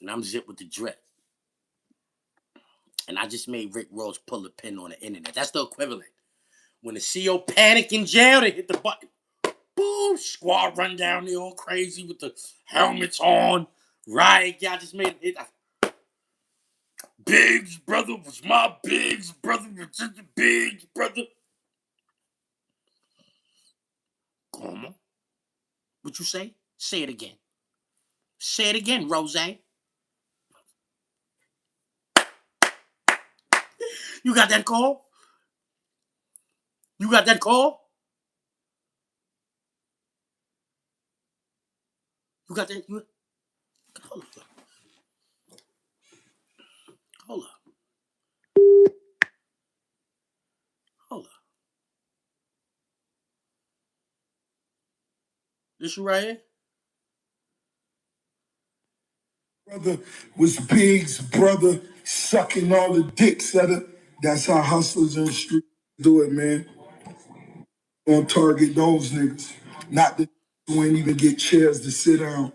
And I'm Zip with the Drip. And I just made Rick Ross pull a pin on the internet. That's the equivalent. When the CO panic in jail, they hit the button. Boom! Squad run down there all crazy with the helmets on. Riot, yeah, I just made it. Biggs brother was my Biggs brother. Was just a Biggs brother. Come on. What you say? Say it again. Say it again, Rose. You got that call? You got that call? You got that? Hold up. Hold up. Hold up. This you right here? Brother was Big's brother sucking all the dicks at her. That's how hustlers in the street do it, man. On target those niggas. Not that you ain't even get chairs to sit down.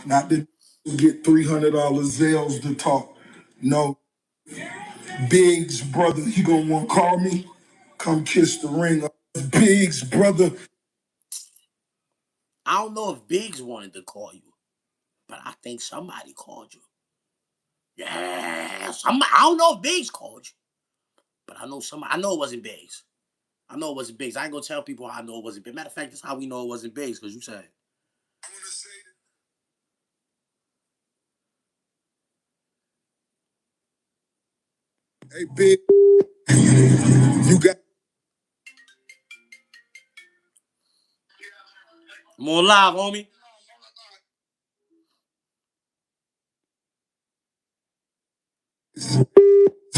Not that you get $300 Zales to talk. No. Big's brother, he gonna want to call me? Come kiss the ring. Big's brother. I don't know if Biggs wanted to call you, but I think somebody called you. Yeah, somebody. I don't know if Biggs called you, but I know somebody. I know it wasn't Biggs. I know it wasn't Biggs. I ain't gonna tell people how I know it wasn't Biggs. Matter of fact, that's how we know it wasn't Biggs, because you said it. Hey, Big, you got. I'm on live, homie.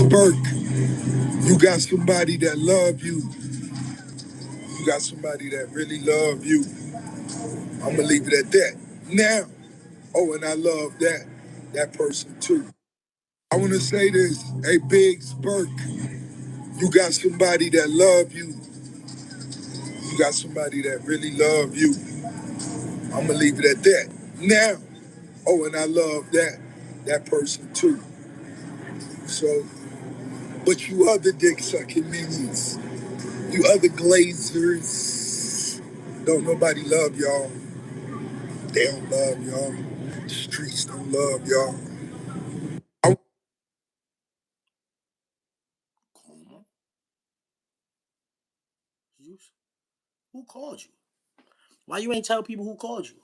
Burke, you got somebody that love you. You got somebody that really love you. I'm gonna leave it at that. Now, oh, and I love that person too. I wanna say this, hey Biggs Burke, you got somebody that love you. You got somebody that really love you. I'm gonna leave it at that. Now, oh, and I love that person too. So, but you other dick sucking minions, you other glazers, don't nobody love y'all. They don't love y'all. The streets don't love y'all. Who called you? Why you ain't tell people who called you?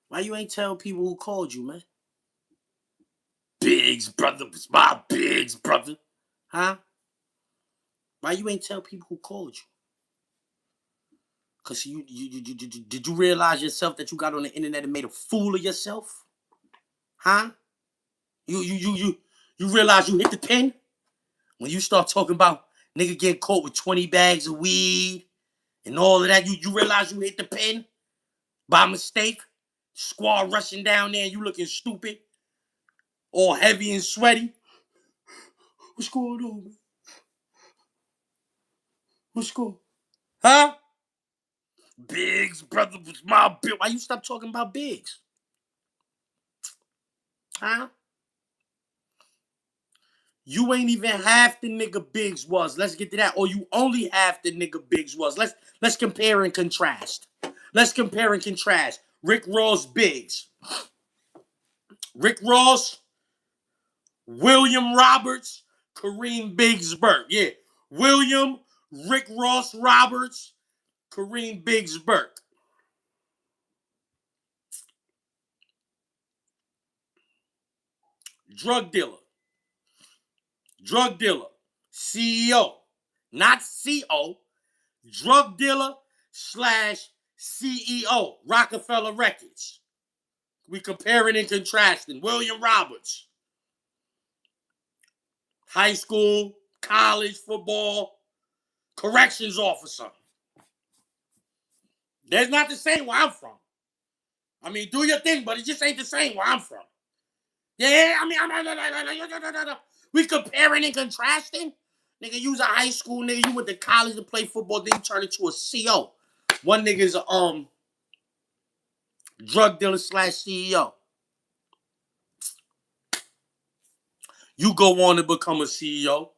Why you ain't tell people who called you, man? Biggs brother was my Biggs brother. Huh? Why you ain't tell people who called you? Cause did you realize yourself that you got on the internet and made a fool of yourself? Huh? You realize you hit the pin? When you start talking about nigga getting caught with 20 bags of weed and all of that, you realize you hit the pin by mistake? Squad rushing down there and you looking stupid, all heavy and sweaty. What's going on, man? What's going on? Huh? Biggs, brother, was my Big. Why you stop talking about Biggs? Huh? You ain't even half the nigga Biggs was. Let's get to that. Or you only half the nigga Biggs was. Let's compare and contrast. Let's compare and contrast. Rick Ross, Biggs. Rick Ross, William Roberts, Kareem Biggs Burke. Yeah. William, Rick Ross Roberts, Kareem Biggs Burke. Drug dealer. Drug dealer. CEO. Not CO. Drug dealer slash CEO. Rockefeller Records. We comparing and contrasting. William Roberts. High school, college, football, corrections officer. That's not the same where I'm from. I mean, do your thing, but it just ain't the same where I'm from. Yeah, I mean, we comparing and contrasting. Nigga, you was a high school nigga. You went to college to play football. Then you turned into a CO. One nigga is a Drug dealer slash CEO. You go on to become a CEO.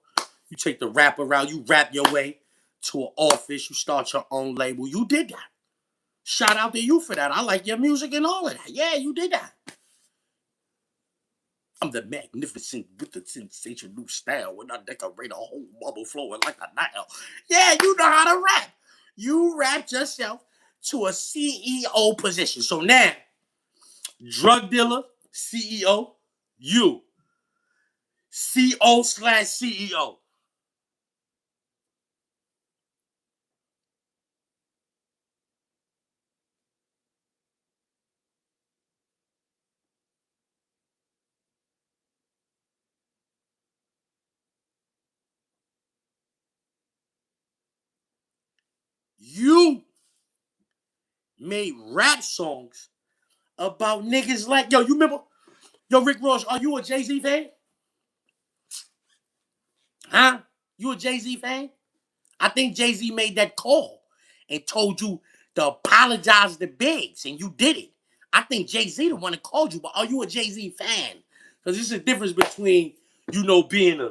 You take the rap route. You rap your way to an office. You start your own label. You did that. Shout out to you for that. I like your music and all of that. Yeah, you did that. I'm the magnificent with the sensational style when I decorate a whole bubble flowing like a Nile. Yeah, you know how to rap. You rapped yourself to a CEO position. So now, drug dealer, CEO, you, CO slash CEO. You made rap songs about niggas like, yo, you remember, yo, Rick Ross, are you a Jay-Z fan? Huh? You a Jay-Z fan? I think Jay-Z made that call and told you to apologize to Biggs, and you did it. I think Jay-Z the one that called you, but are you a Jay-Z fan? Because there's a difference between, being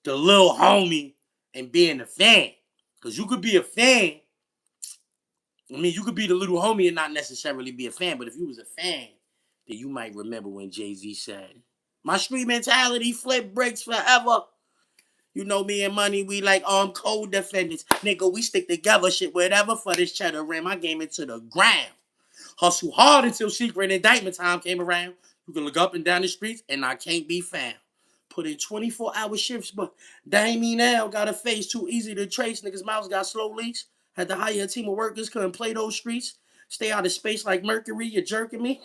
the little homie and being a fan. Because you could be a fan. I mean, you could be the little homie and not necessarily be a fan, but if you was a fan, then you might remember when Jay-Z said, my street mentality, flip bricks forever. You know me and Money, we like armed co-defendants. Nigga, we stick together, shit, whatever for this cheddar. Ran my game into the ground. Hustle hard until secret indictment time came around. You can look up and down the streets and I can't be found. Put in 24-hour shifts, but that ain't me now. Got a face too easy to trace. Niggas' mouths got slow leaks. Had to hire a team of workers, couldn't play those streets. Stay out of space like Mercury, you're jerking me.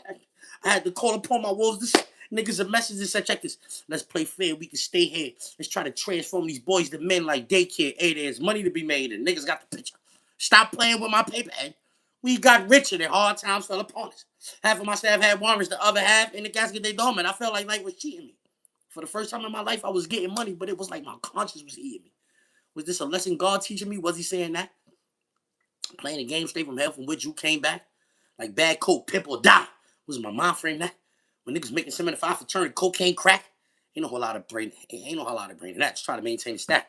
I had to call upon my wolves. This niggas a message that said, check this. Let's play fair. We can stay here. Let's try to transform these boys to men like daycare. Hey, there's money to be made, and niggas got the picture. Stop playing with my paper, and we got richer and hard times fell upon us. Half of my staff had warrants, the other half in the casket they dormant. I felt like life was cheating me. For the first time in my life, I was getting money, but it was like my conscience was eating me. Was this a lesson God teaching me? Was he saying that? Playing the game straight from hell from which you came back? Like bad coke, pimp or die. Was my mind frame that? When niggas making 75 for turning cocaine crack? Ain't no whole lot of brain. Ain't no whole lot of brain in that. Just try to maintain the stat.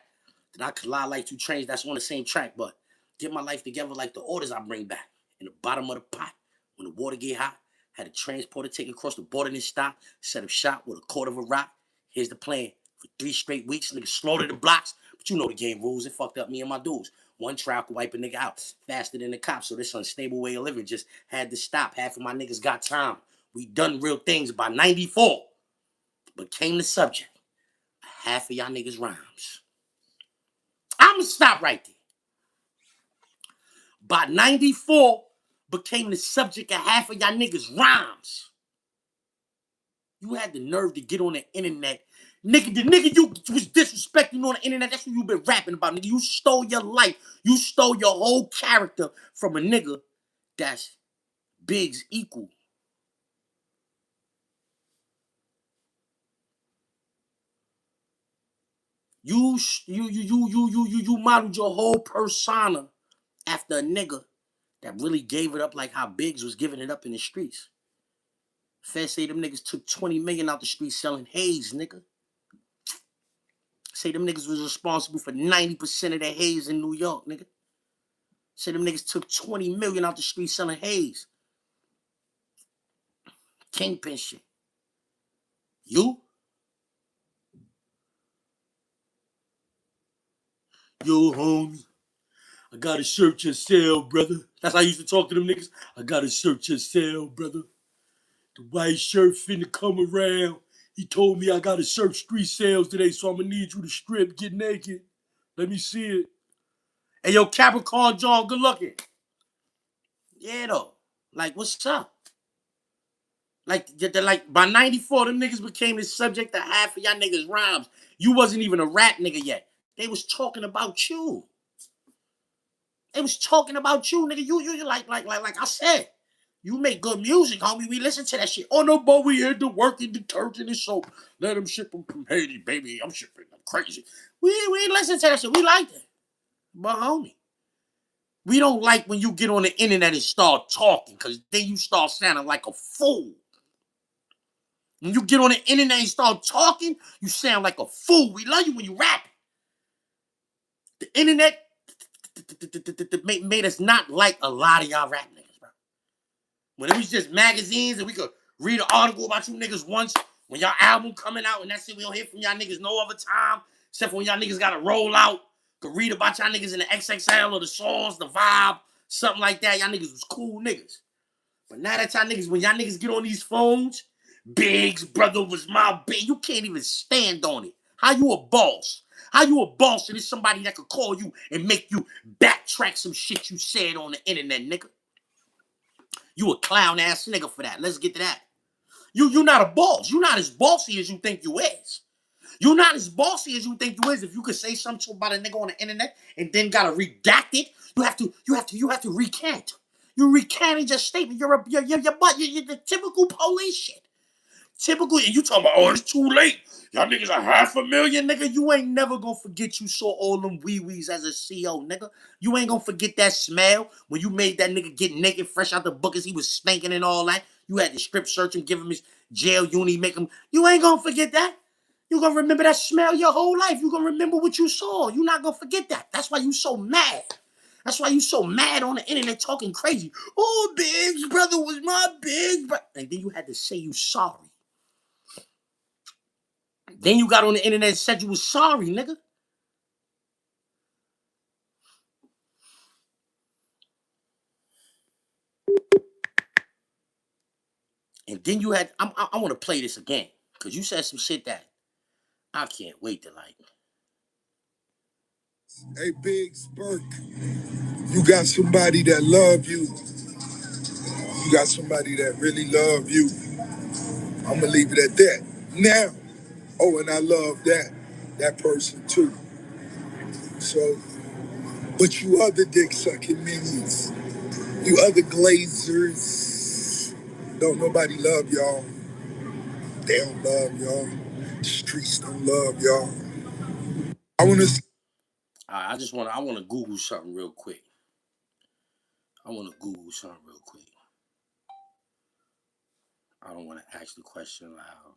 Then I collide like two trains that's on the same track, but get my life together like the orders I bring back. In the bottom of the pot, when the water get hot, had a transporter take across the border and stop, set up shop with a quarter of a rock. Here's the plan. For 3 straight weeks, niggas slaughtered the blocks. But you know the game rules. It fucked up me and my dudes. One trial could wipe a nigga out faster than the cops. So this unstable way of living just had to stop. Half of my niggas got time. We done real things by 94. Became the subject. Half of y'all niggas rhymes. I'ma stop right there. By 94, became the subject of half of y'all niggas rhymes. You had the nerve to get on the internet. Nigga, the nigga you was disrespecting on the internet, that's what you been rapping about, nigga. You stole your life. You stole your whole character from a nigga that's Big's equal. You modeled your whole persona after a nigga that really gave it up like how Biggs was giving it up in the streets. Feds say them niggas took 20 million out the streets selling haze, nigga. Say them niggas was responsible for 90% of the haze in New York, nigga. Say them niggas took 20 million out the streets selling haze. Kingpin shit. You? Yo, homie. I gotta search your cell, brother. That's how I used to talk to them niggas. I gotta search your cell, brother. The white shirt finna come around. He told me I gotta search 3 cells today, so I'm gonna need you to strip, get naked. Let me see it. Hey, yo, Capricorn John, good looking. Yeah, though. Like, what's up? Like by 94, them niggas became the subject of half of y'all niggas' rhymes. You wasn't even a rap nigga yet. They was talking about you. They was talking about you, nigga. You like I said. You make good music, homie. We listen to that shit. Oh no, but we had to work in detergent and soap. Let them ship them from Haiti, baby. I'm shipping them crazy. We listen to that shit. We like it. But homie, We don't like when you get on the internet and start talking, because then you start sounding like a fool. When you get on the internet and start talking, you sound like a fool. We love you when you rap. The internet made us not like a lot of y'all rap niggas, bro. When it was just magazines and we could read an article about you niggas once, when y'all album coming out and that's it, we don't hear from y'all niggas no other time, except for when y'all niggas gotta roll out, could read about y'all niggas in the XXL or the songs, the vibe, something like that. Y'all niggas was cool niggas. But now that y'all niggas, when y'all niggas get on these phones, Biggs, brother was my big. You can't even stand on it. How you a boss? How you a boss and it's somebody that could call you and make you backtrack some shit you said on the internet, nigga? You a clown ass nigga for that. Let's get to that. You not a boss. You not as bossy as you think you is. You not as bossy as you think you is. If you could say something about a nigga on the internet and then gotta redact it, you have to recant. You recanted your statement. You're the typical police shit. Typical, and you talking about, oh, it's too late. Y'all niggas are 500,000, nigga. You ain't never gonna forget you saw all them wee-wees as a CO, nigga. You ain't gonna forget that smell when you made that nigga get naked fresh out the bookers. He was stinking and all that. You had to strip search him, give him his jail uni, make him. You ain't gonna forget that. You gonna remember that smell your whole life. You gonna remember what you saw. You not gonna forget that. That's why you so mad. That's why you so mad on the internet talking crazy. Oh, Biggs, brother was my Biggs, brother. And then you had to say you sorry. Then you got on the internet and said you was sorry, nigga. And then you had, I want to play this again, because you said some shit that I can't wait to like. Hey, Biggs, Burke, you got somebody that love you. You got somebody that really love you. I'm gonna leave it at that. Now, oh, and I love that person too. So, but you other dick sucking minions, you other glazers, don't nobody love y'all. They don't love y'all. The streets don't love y'all. I wanna. I want to Google something real quick. I want to Google something real quick. I don't want to ask the question loud.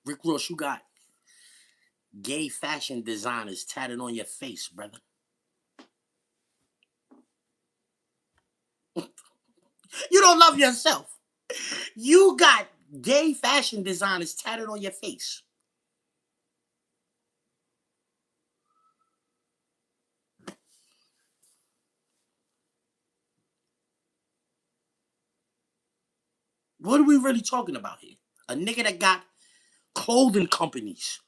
Rick Ross, you got gay fashion designers tatted on your face, brother. You don't love yourself. You got gay fashion designers tatted on your face. What are we really talking about here? A nigga that got clothing companies.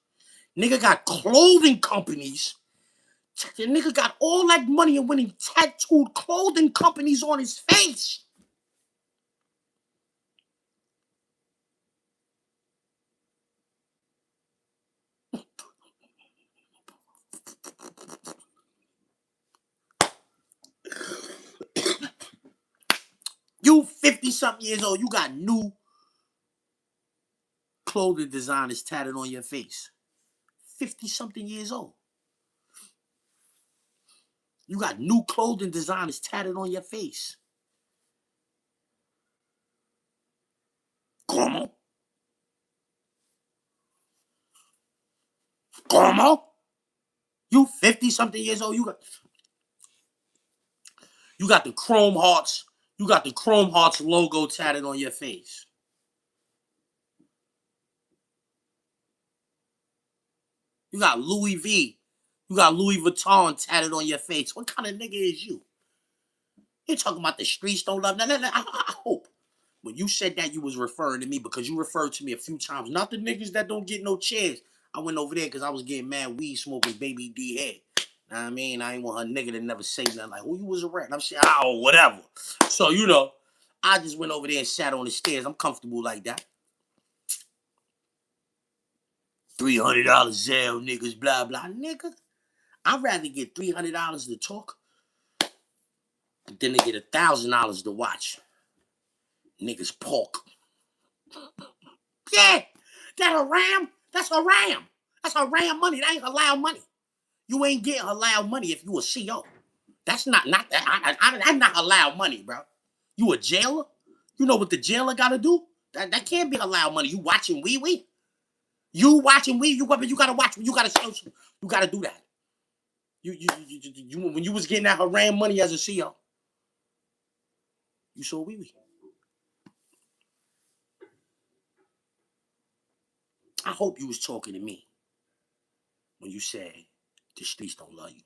Nigga got clothing companies. The nigga got all that money and winning tattooed clothing companies on his face. You 50-something years old, you got new clothing designers tatted on your face. 50-something years old. You got new clothing designers tatted on your face. Como? Como? You 50-something years old, you got the Chrome Hearts. You got the Chrome Hearts logo tatted on your face. You got Louis V. You got Louis Vuitton tatted on your face. What kind of nigga is you? You're talking about the streets don't love. No. I hope. when you said that, you was referring to me because you referred to me a few times. Not the niggas that don't get no chance. I went over there because I was getting mad weed smoking baby D head. Know what I mean? I ain't want her nigga to never say nothing like, who you was around? I'm saying, oh, whatever. So, you know, I just went over there and sat on the stairs. I'm comfortable like that. $300 Zelle, niggas, blah, blah. Nigga, I'd rather get $300 to talk than to get $1,000 to watch. Niggas pork. Yeah, that haram. That's haram. That's haram money. That ain't halal money. You ain't getting halal money if you a CO. That's not that. That's not halal money, bro. You a jailer? You know what the jailer gotta do? That can't be halal money. You watching wee wee? You watching wee? You gotta watch. You gotta social. You gotta do that. You when you was getting that haram money as a CO, you saw wee wee. I hope you was talking to me when you said the streets don't love you.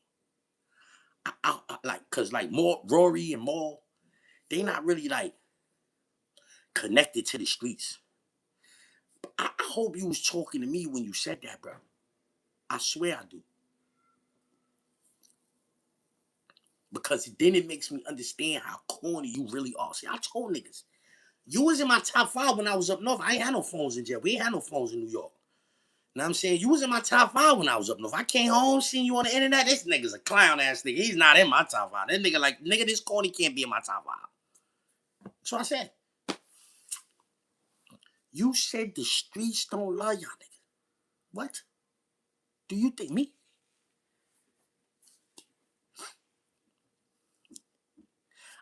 Cause like more Rory and Maul, they not really like connected to the streets. I hope you was talking to me when you said that, bro. I swear I do. Because then it makes me understand how corny you really are. See, I told niggas, you was in my top 5 when I was up north. I ain't had no phones in jail. We ain't had no phones in New York. Know what I'm saying? You was in my top 5 when I was up north. I came home, seen you on the internet. This nigga's a clown ass nigga. He's not in my top 5. That nigga like, nigga, this corny can't be in my top 5. So I said, you said the streets don't love y'all nigga. What? Do you think me?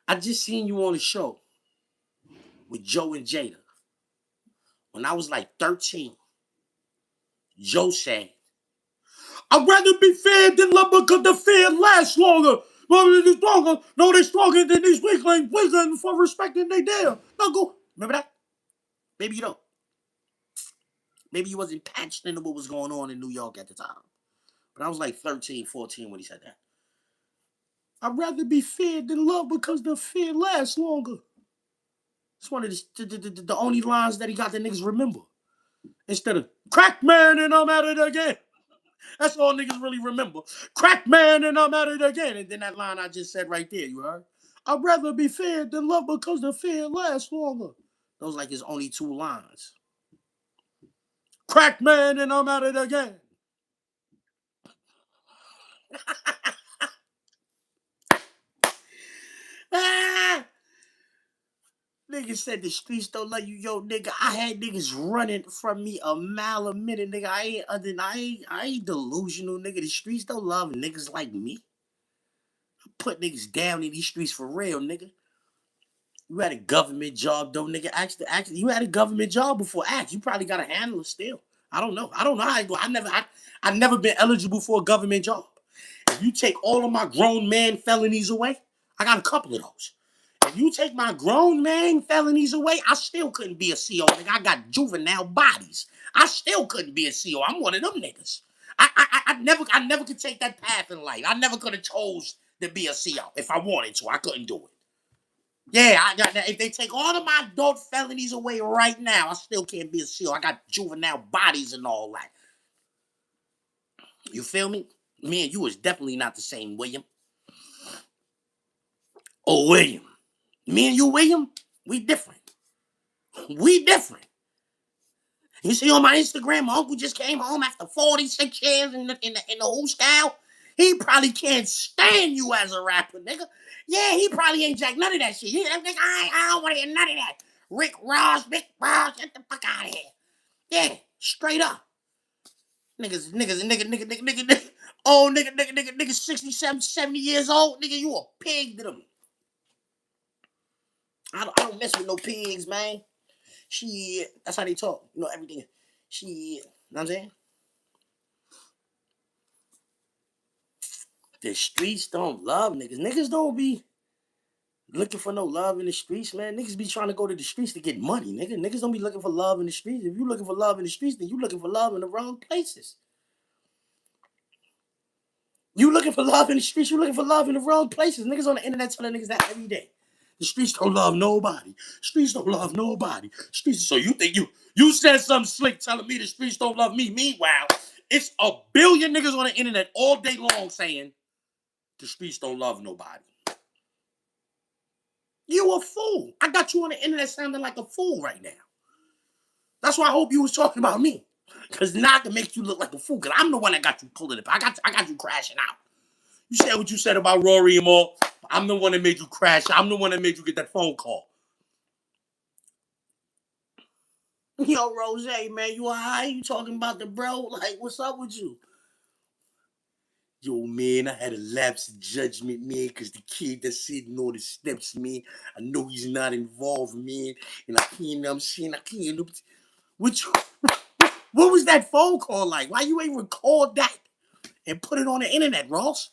I just seen you on the show with Joe and Jada. When I was like 13, Joe said, I'd rather be fed than love because the fear lasts longer. No, they're stronger than these weaklings. Weaklings for respecting they dare. Now go. Remember that? Maybe you don't. Maybe you wasn't patched into what was going on in New York at the time. But I was like 13, 14 when he said that. I'd rather be feared than loved because the fear lasts longer. It's one of the only lines that he got the niggas remember. Instead of crack man and I'm at it again. That's all niggas really remember. Crack man and I'm at it again. And then that line I just said right there, you heard? I'd rather be feared than loved because the fear lasts longer. Those like his only 2 lines. Crack man and I'm at it again. Ah! Niggas said the streets don't love you. Yo, nigga, I had niggas running from me a mile a minute, nigga. I ain't delusional, nigga. The streets don't love niggas like me. I put niggas down in these streets for real, nigga. You had a government job, though, nigga. Actually, you had a government job before. You probably got a handler still. I don't know. I don't know how it go. I never been eligible for a government job. If you take all of my grown man felonies away, I got a couple of those. If you take my grown man felonies away, I still couldn't be a CO. Nigga, I got juvenile bodies. I still couldn't be a CO. I'm one of them niggas. I never could take that path in life. I never could have chose to be a CO if I wanted to. I couldn't do it. Yeah, if they take all of my adult felonies away right now, I still can't be a CO. I got juvenile bodies and all that. You feel me? Me and you is definitely not the same, William. Oh, William. Me and you, William, we different. We different. You see on my Instagram, my uncle just came home after 46 years in the who style. He probably can't stand you as a rapper, nigga. Yeah, he probably ain't jack none of that shit. I don't want to hear none of that. Rick Ross, get the fuck out of here. Yeah, straight up. Niggas. Oh, nigga, 67, 70 years old. Nigga, you a pig to them. I don't mess with no pigs, man. That's how they talk. You know, everything. You know what I'm saying? The streets don't love niggas. Niggas don't be looking for no love in the streets, man. Niggas be trying to go to the streets to get money, nigga. Niggas don't be looking for love in the streets. If you looking for love in the streets, then you looking for love in the wrong places. You looking for love in the streets, you looking for love in the wrong places. Niggas on the internet telling niggas that every day. The streets don't love nobody. Streets don't love nobody. Streets. So you think you said something slick telling me the streets don't love me. Meanwhile, it's a billion niggas on the internet all day long saying the streets don't love nobody. You a fool. I got you on the internet sounding like a fool right now. That's why I hope you was talking about me. Because now I can make you look like a fool. Because I'm the one that got you pulling it. I got you crashing out. You said what you said about Rory and all. I'm the one that made you crash. I'm the one that made you get that phone call. Yo, Rose, man, you alright? You talking about the bro? Like, what's up with you? Yo, man, I had a lapse of judgment, man, because the kid that's sitting on the steps, man, I know he's not involved, man, and I can't, I'm saying, I can't. What was that phone call like? Why you ain't record that and put it on the internet, Ross?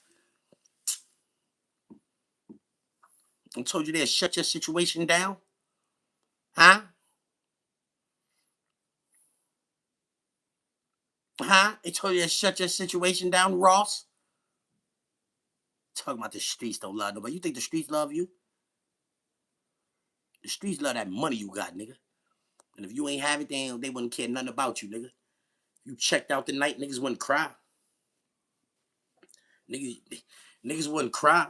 I told you to shut your situation down? Huh? Huh? I told you to shut your situation down, Ross? Talking about the streets don't love nobody. You think the streets love you? The streets love that money you got, nigga. And if you ain't have it, they wouldn't care nothing about you, nigga. You checked out the night, niggas wouldn't cry. Niggas wouldn't cry.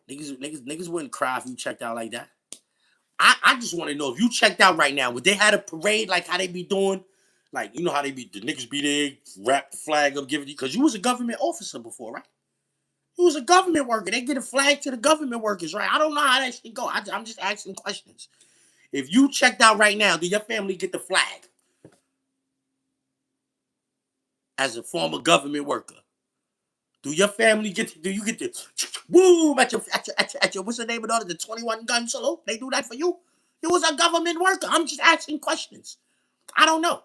Niggas wouldn't cry if you checked out like that. I just want to know if you checked out right now, would they had a parade like how they be doing? Like, you know how they be, the niggas be there, wrap the flag up, give it to you. Because you was a government officer before, right? You was a government worker. They get a flag to the government workers, right? I don't know how that shit go. I'm just asking questions. If you checked out right now, do your family get the flag as a former government worker? Do your family do you get the woo at your what's the name of it? The 21 gun salute? They do that for you? You was a government worker. I'm just asking questions. I don't know.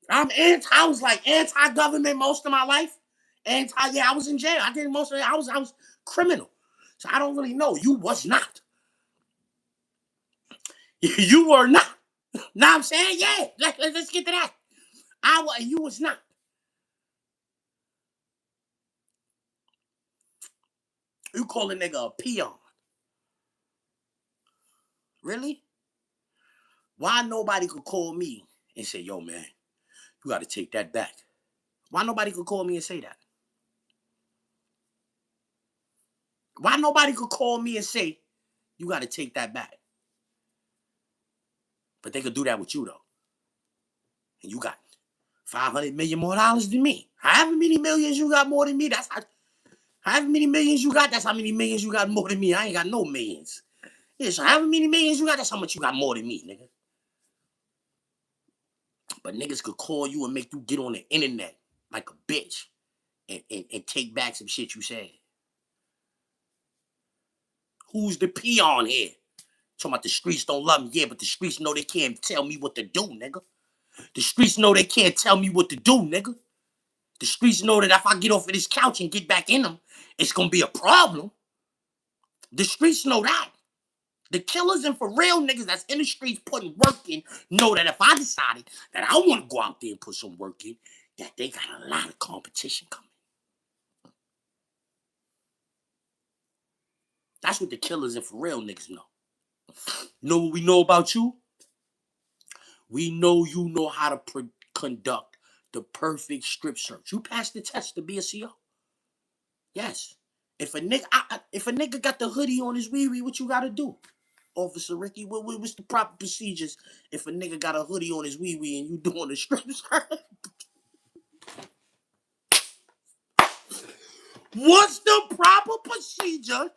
I was like anti-government most of my life. I was in jail. I did most of it. I was criminal. So I don't really know. You was not. You were not. Know what I'm saying? Yeah. Let's get to that. You was not. You call a nigga a peon. Really? Why nobody could call me and say, yo, man, you got to take that back? Why nobody could call me and say that? Why nobody could call me and say, you got to take that back? But they could do that with you, though. And you got $500 million more than me. However many millions you got more than me, however many millions you got, that's how many millions you got more than me. I ain't got no millions. Yeah, so however many millions you got, that's how much you got more than me, nigga. But niggas could call you and make you get on the internet like a bitch and take back some shit you said. Who's the peon here? Talking about the streets don't love me. Yeah, but the streets know they can't tell me what to do, nigga. The streets know they can't tell me what to do, nigga. The streets know that if I get off of this couch and get back in them, it's going to be a problem. The streets know that. The killers and for real niggas that's in the streets putting work in know that if I decided that I want to go out there and put some work in, that they got a lot of competition coming. That's what the killers and for real niggas know. Know what we know about you? We know you know how to conduct the perfect strip search. You passed the test to be a CO. Yes. If a nigga got the hoodie on his wee, what you gotta do? Officer Ricky, what's the proper procedures if a nigga got a hoodie on his wee and you doing a strip search? What's the proper procedure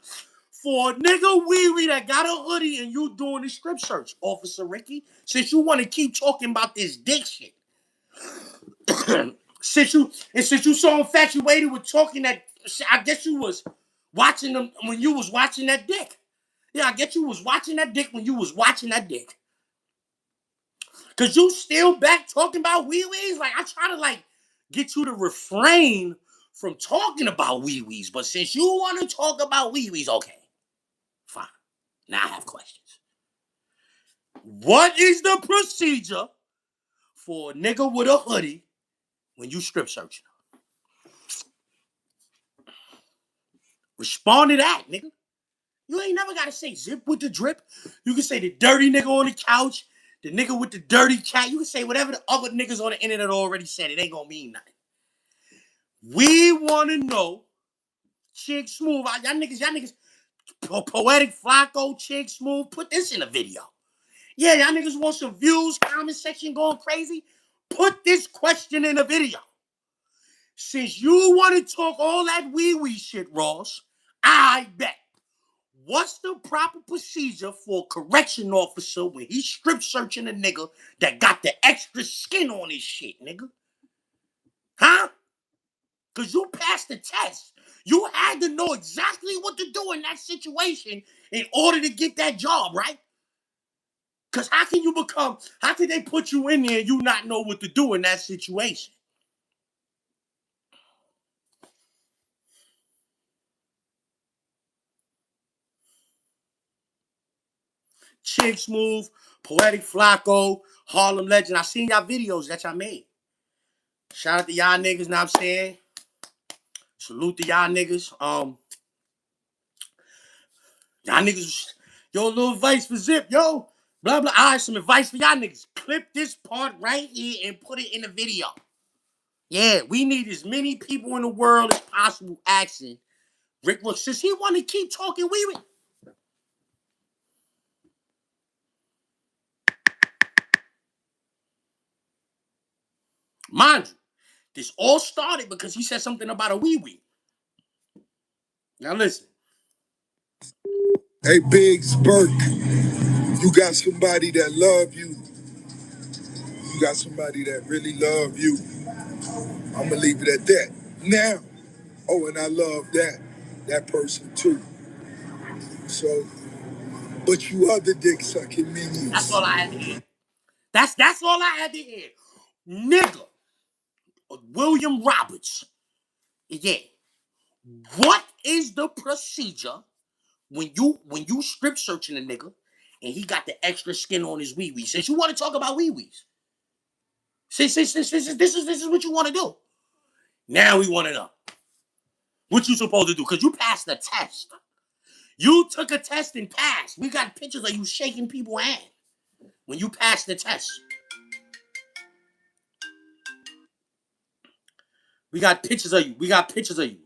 for a nigga wee that got a hoodie and you doing a strip search, Officer Ricky? Since you want to keep talking about this dick shit. since you so infatuated with talking that, I guess you was watching them when you was watching that dick. Yeah, I guess you was watching that dick when you was watching that dick. Cause you still back talking about wee-wees? Like, I try to get you to refrain from talking about wee-wees. But since you want to talk about wee-wees, okay, fine. Now I have questions. What is the procedure for a nigga with a hoodie when you strip searching? Respond to that, nigga. You ain't never got to say zip with the drip. You can say the dirty nigga on the couch, the nigga with the dirty cat. You can say whatever the other niggas on the internet already said. It ain't gonna mean nothing. We want to know, Chick Smooth, y'all niggas, Poetic Flacco, Chick Smooth, put this in a video. Yeah, y'all niggas want some views, comment section going crazy? Put this question in a video. Since you want to talk all that wee-wee shit, Ross, I bet. What's the proper procedure for a correction officer when he's strip searching a nigga that got the extra skin on his shit, nigga? Huh? Because you passed the test. You had to know exactly what to do in that situation in order to get that job, right? Because how can they put you in there and you not know what to do in that situation? Chick Smooth, Poetic Flacco, Harlem Legend. I seen y'all videos that y'all made. Shout out to y'all niggas, know what I'm saying? Salute to y'all niggas. Y'all niggas, yo, little advice for Zip, yo. Blah, blah. All right, some advice for y'all niggas. Clip this part right here and put it in the video. Yeah, we need as many people in the world as possible asking Rick Ross, since he want to keep talking wee-wee. Mind you, this all started because he said something about a wee-wee. Now listen. Hey, Biggs Burke, you got somebody that love you. You got somebody that really love you. I'm gonna leave it at that. Now, oh, and I love that person too. So, but you other dick sucking minions. That's all I had to hear. That's all I had to hear. Nigga, William Roberts. Yeah. What is the procedure when you strip searching a nigga and he got the extra skin on his wee-wee? Since you want to talk about wee-wees. This is what you want to do. Now we want to know what you supposed to do, because you passed the test. You took a test and passed. We got pictures of you shaking people's hand when you passed the test. We got pictures of you. We got pictures of you.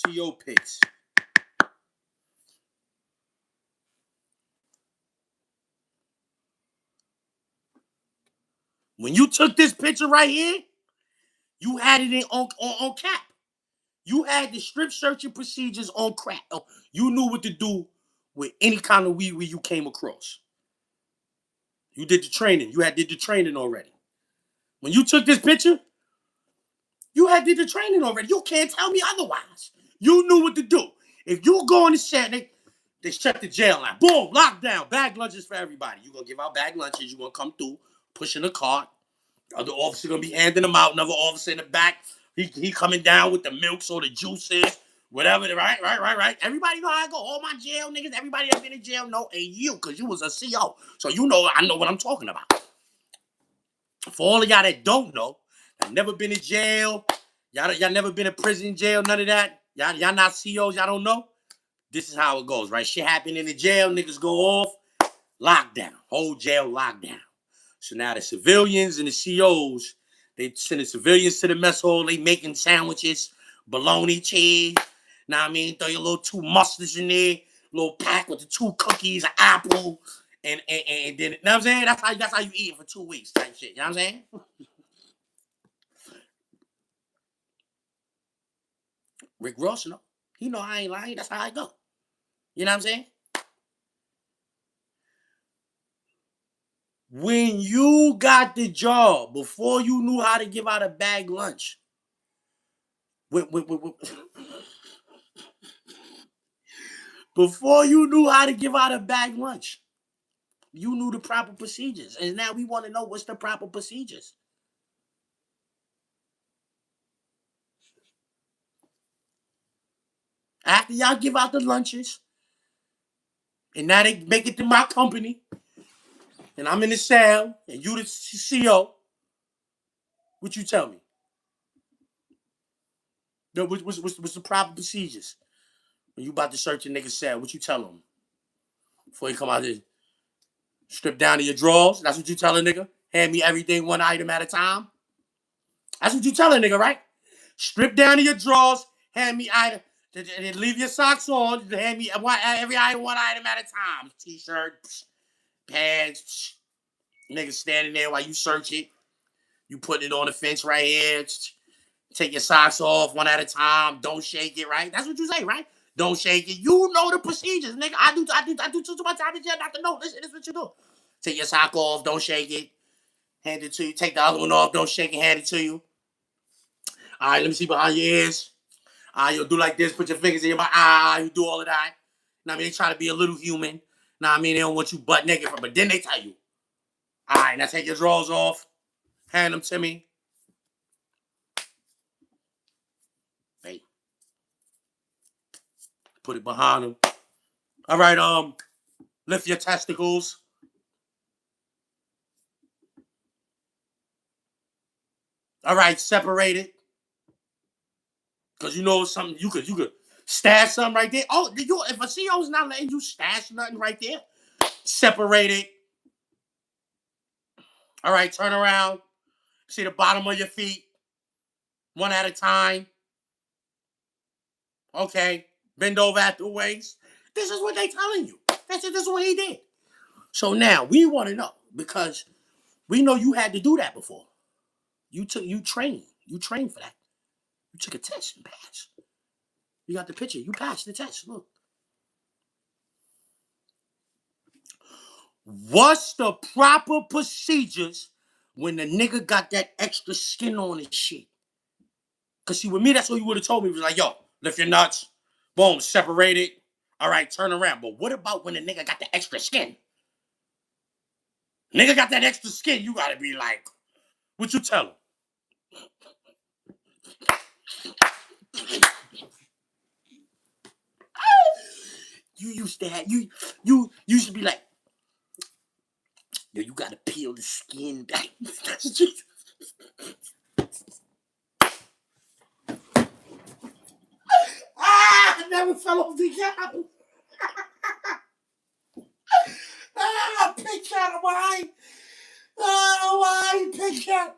CO pics. When you took this picture right here, you had it on cap. You had the strip searching procedures on crack. Oh, you knew what to do with any kind of wee-wee you came across. You did the training. Did the training already. When you took this picture, you had did the training already. You can't tell me otherwise. You knew what to do. If you go on the set, they shut the jail line. Boom, lockdown. Bag lunches for everybody. You gonna give out bag lunches. You gonna come through, pushing a cart. The other officer gonna be handing them out. Another officer in the back. He coming down with the milks or the juices, whatever. Right. Everybody know how I go. All my jail niggas, everybody that been in jail know, and you, because you was a CO. So you know, I know what I'm talking about. For all of y'all that don't know, I've never been in jail. Y'all never been in prison, jail, none of that. Y'all not COs, y'all don't know. This is how it goes, right? Shit happen in the jail, niggas go off, lockdown, whole jail lockdown. So now the civilians and the COs, they send the civilians to the mess hall, they making sandwiches, bologna, cheese, know what I mean? Throw your little 2 mustards in there, little pack with the 2 cookies, an apple, and then, you know what I'm saying? That's how you eat it for 2 weeks type shit, you know what I'm saying? Rick Ross, no. He know I ain't lying, that's how I go. You know what I'm saying? When you got the job, before you knew how to give out a bag lunch, before you knew how to give out a bag lunch, you knew the proper procedures. And now we want to know what's the proper procedures. After y'all give out the lunches, and now they make it to my company, and I'm in the cell, and you the CO, what you tell me? What's the proper procedures when you about to search a nigga's cell? What you tell him before you come out here? Strip down to your drawers. That's what you tell a nigga. Hand me everything one item at a time. That's what you tell a nigga, right? Strip down to your drawers. Hand me item. Leave your socks on. Hand me every item one item at a time. T-shirt, pants. Nigga standing there while you search it. You put it on the fence right here. Take your socks off one at a time. Don't shake it, right? That's what you say, right? Don't shake it. You know the procedures, nigga. I do too much time in jail not to know. This is what you do. Take your sock off. Don't shake it. Hand it to you. Take the other one off. Don't shake it. Hand it to you. All right, let me see behind your ears. You'll do like this. Put your fingers in your mouth. You do all of that. Now, I mean, they try to be a little human. Now, I mean, they don't want you butt naked, but then they tell you. All right, now take your drawers off. Hand them to me. Hey. Put it behind them. All right, lift your testicles. All right, separate it. Because you know something, you could stash something right there. Oh, if a CEO's not letting you stash nothing right there, separate it. All right, turn around. See the bottom of your feet. One at a time. Okay. Bend over at the waist. This is what they telling you. This is what he did. So now we want to know, because we know you had to do that before. You trained for that. You took a test and passed. You got the picture. You passed the test. Look. What's the proper procedures when the nigga got that extra skin on his shit? Because see, with me, that's what you would have told me. It was like, yo, lift your nuts. Boom, separate it. All right, turn around. But what about when the nigga got the extra skin? Nigga got that extra skin. You got to be like, what you tell him? You used to have, you used to be like, yo, you got to peel the skin back. I never fell off the couch. Pitch out of mine. Pitch out.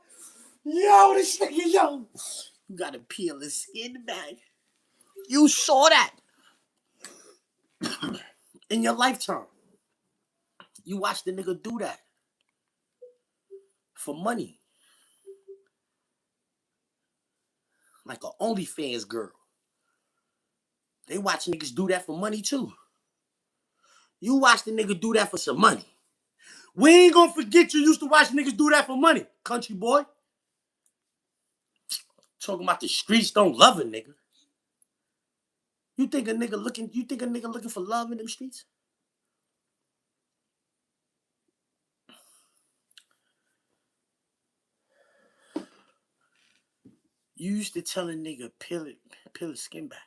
Yo, this nigga, yo. You got to peel the skin back. You saw that in your lifetime. You watched the nigga do that for money. Like an OnlyFans girl. They watch niggas do that for money too. You watch the nigga do that for some money. We ain't gonna forget you used to watch niggas do that for money, country boy. Talking about the streets don't love a nigga. You think a nigga looking for love in them streets? You used to tell a nigga peel his skin back.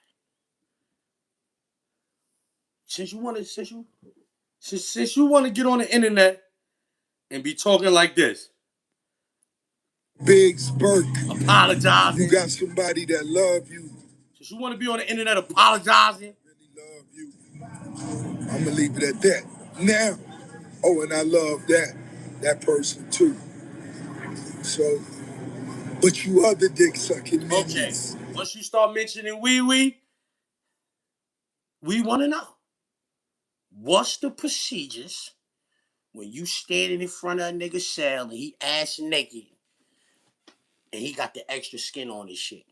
Since you want to get on the internet and be talking like this, Big Spurt. apologizing. You got somebody that love you. Since you want to be on the internet apologizing, Really love you. I'm gonna leave it at that. Now, oh, and I love that person too. So, but you other dick sucking niggas. okay. Once you start mentioning we want to know, what's the procedures when you standing in front of a nigga's cell and he ass naked and he got the extra skin on his shit?